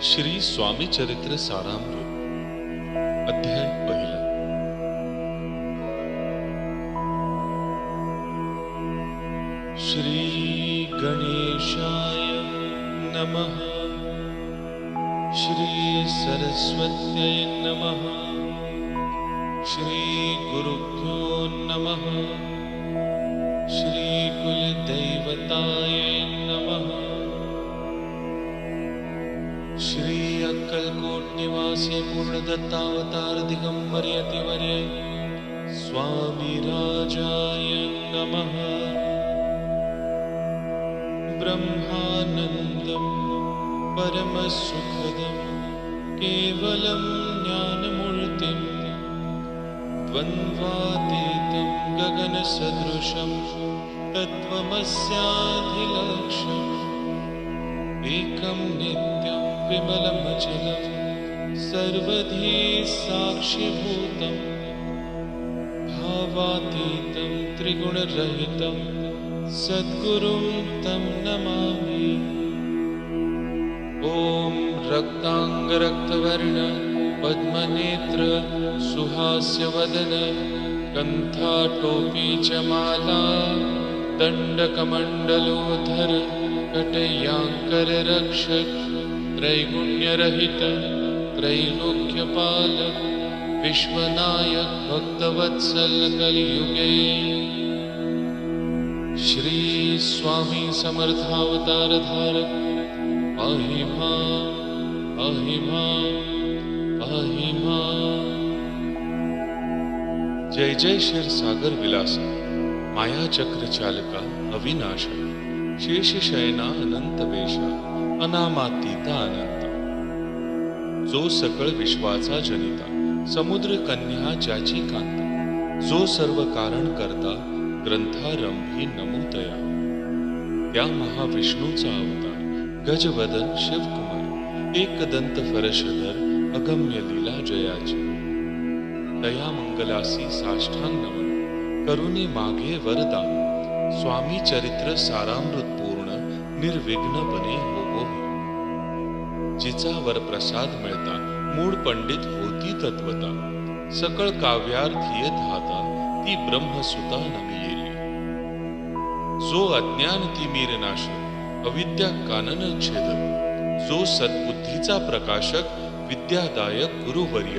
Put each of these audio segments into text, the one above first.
श्री स्वामी चरित्र सारामृत अध्याय पहिला। श्री गणेशाय नमः। श्री सरस्वत्यै नमः। श्री गुरुभ्यो नमः। श्री कुलदैवताय नमः। श्री अक्कलकोट निवासी पूर्णदत्तावतार दिगंबर यतिवर्य स्वामी राजाय नमः। ब्रह्मानंदं परमसुखदं केवलं ज्ञानमूर्तिं द्वन्द्वातीतं गगनसदृशं तत्त्वमस्याधिलक्ष्यम् एकं नित्यं विमलमचलं सर्वधी साक्षिभूतं भावातीतं त्रिगुणरहितं सद्गुरुं तं नमामि। ॐ रक्तांगरक्तवर्ण पद्मनेत्र सुहास्यवदन कंठाटोपी च माला दण्डकमण्डलोधर कटयांकर रक्षक त्रैगुण्यरहित त्रैलोक्यपालक विश्वनायक भक्तवत्सल कलियुगे श्री स्वामी समर्थावतार धारक पाहि मां पाहि मां पाहि मां। जय जय क्षीरसागर विलासा माया चक्र चालका अविनाशा शेषशयना अनंत वेशा अनामातीता अनंत। जो सकळ विश्वाचा जनिता समुद्र कन्या ज्याची कांता जो सर्व कारण करता ग्रंथारंभी नमोतया। त्या महाविष्णूचा अवतार गजवदन शिवकुमार एकदंत फरशधर अगम्य लीला जयाची। दया मंगलासी साष्टांग नमन करुणी मागे वरदान स्वामी चरित्र सारामृत पूर्ण निर्विघ्नपणे होवो। जिचा वर प्रसाद मिळता मूळ पंडित होती तत्वता सकळ काव्यार्थीय धाता ती ब्रह्मसुता नमियेली। जो अज्ञान तिमिर नाशक अविद्या कानन छेदक जो सद्बुद्धीचा प्रकाशक विद्यादायक गुरुवर्य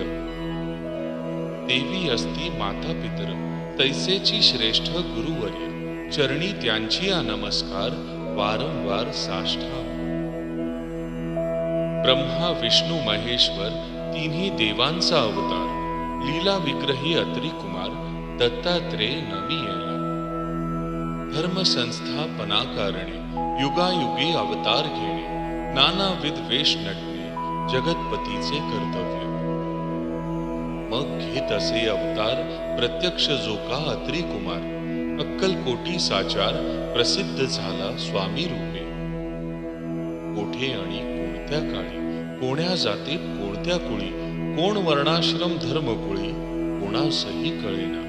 देवी असती माता पितर तैसेची श्रेष्ठ गुरुवर्य चरणी त्यांची नमस्कार वारंवार साष्टांग। ब्रह्मा विष्णू महेश्वर तिन्ही देवांचा अवतार लीला विग्रही अत्री कुमार दत्तात्रेय नमियेला। धर्म संस्थापनाकारणे युगायुगी अवतार घेणे नानाविध वेश नटणे जगतपतीचे कर्तव्य। मग घेत असे अवतार प्रत्यक्ष जो का अत्री कुमार अक्कलकोटी साचार प्रसिद्ध झाला स्वामी रूपे। कोठे आणि कोणत्या काळी कोण्या जातीत कोणत्या कुळी कोण वर्णाश्रम धर्मकुळी कोणासही कळेना।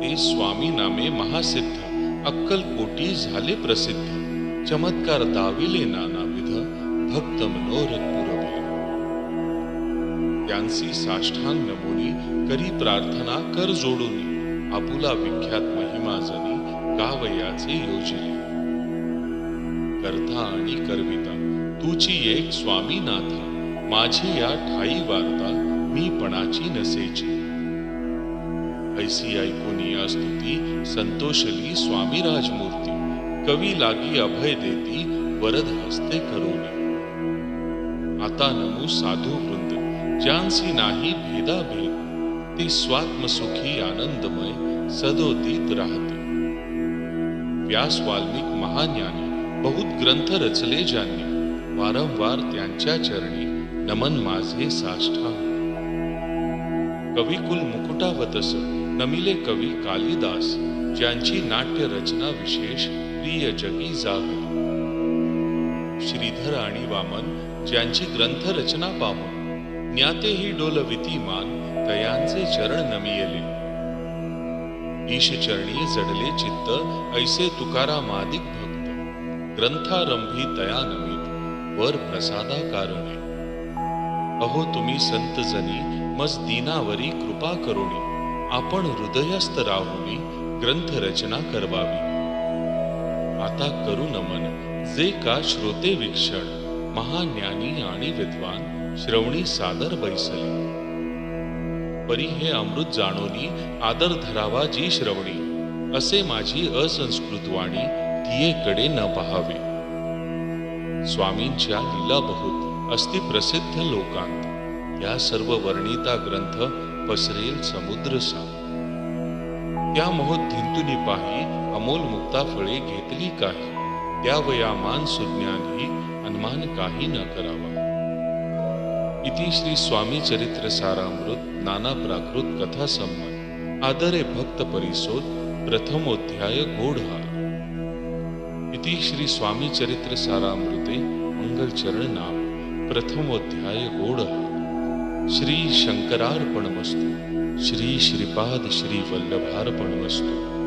ते स्वामी नामे महासिद्ध अक्कलकोटी झाले प्रसिद्ध चमत्कार दाविले नानाविध भक्त मनोरथ पुरविले। त्यांची साष्टांग नमोनी करी प्रार्थना कर जोडूनी आपुला विख्यात महिमा जनी गावयाचे योजिले। करता आणि करविता तुची एक स्वामीनाथा माझी या ठाई वार्ता मी पणाची नसेची। ऐसी ऐकून या स्तुती संतोषली स्वामी राजमूर्ती कवी लागी अभय देती वरद हस्ते करोनी। आता नमू साधू वृंद ज्यांसी नाही भेदाभेद ते स्वात्मसुखी आनंदमय सदोदित राहते। व्यास वाल्मिक महाज्ञानी बहुत ग्रंथ रचले ज्यांनी वारंवार त्यांच्या चरणी नमन माझे साष्टांग। कविकुल मुकुटावतस नमिले कवी कालिदास ज्यांची नाट्य रचना विशेष प्रिय जगी जागली। श्रीधर आणि वामन ज्यांची ग्रंथ रचना पाहून ज्ञातेही डोलविती मान तयांचे चरण नमियेले। ईश चरणी जडले चित्त ऐसे तुकारामादिक भक्त ग्रंथारंभी तया नमित वर प्रसादा कारणे. अहो तुम्ही संत जनी मज दीनावरी कृपा करुणी, आपण हृदयस्थ राहुनी ग्रंथ रचना करवावी. आता करू नमन जे का श्रोते वीक्षण, महाज्ञानी आणि विद्वान श्रवणी सादर बैसले. परी हे अमृत जाणोनी आदर धरावा जी श्रवणी, असे माझी असंस्कृत वाणी तियेकडे न पहावे. स्वामींच्या लीला बहुत अस्ति प्रसिद्ध लोकांत, या सर्व वर्णिता ग्रंथ पसरेल समुद्र सा. त्या मोहोद्धिंतुनी पाही अमोल मुक्ता फळे घेतली काही, त्या वयामान सुज्ञानही अनुमान काही न करावा. इति श्री स्वामी चरित्र सारामृत नाना प्राकृत कथा संमत आदरे भक्त परिसोद प्रथमोध्याय गोढा. इति श्री स्वामी चरित्र सारामृते मंगल चरण नाम प्रथमोध्याय गोढा. श्री शंकरार्पणमस्तु. श्री श्रीपाद श्री वल्लभार्पणमस्तु.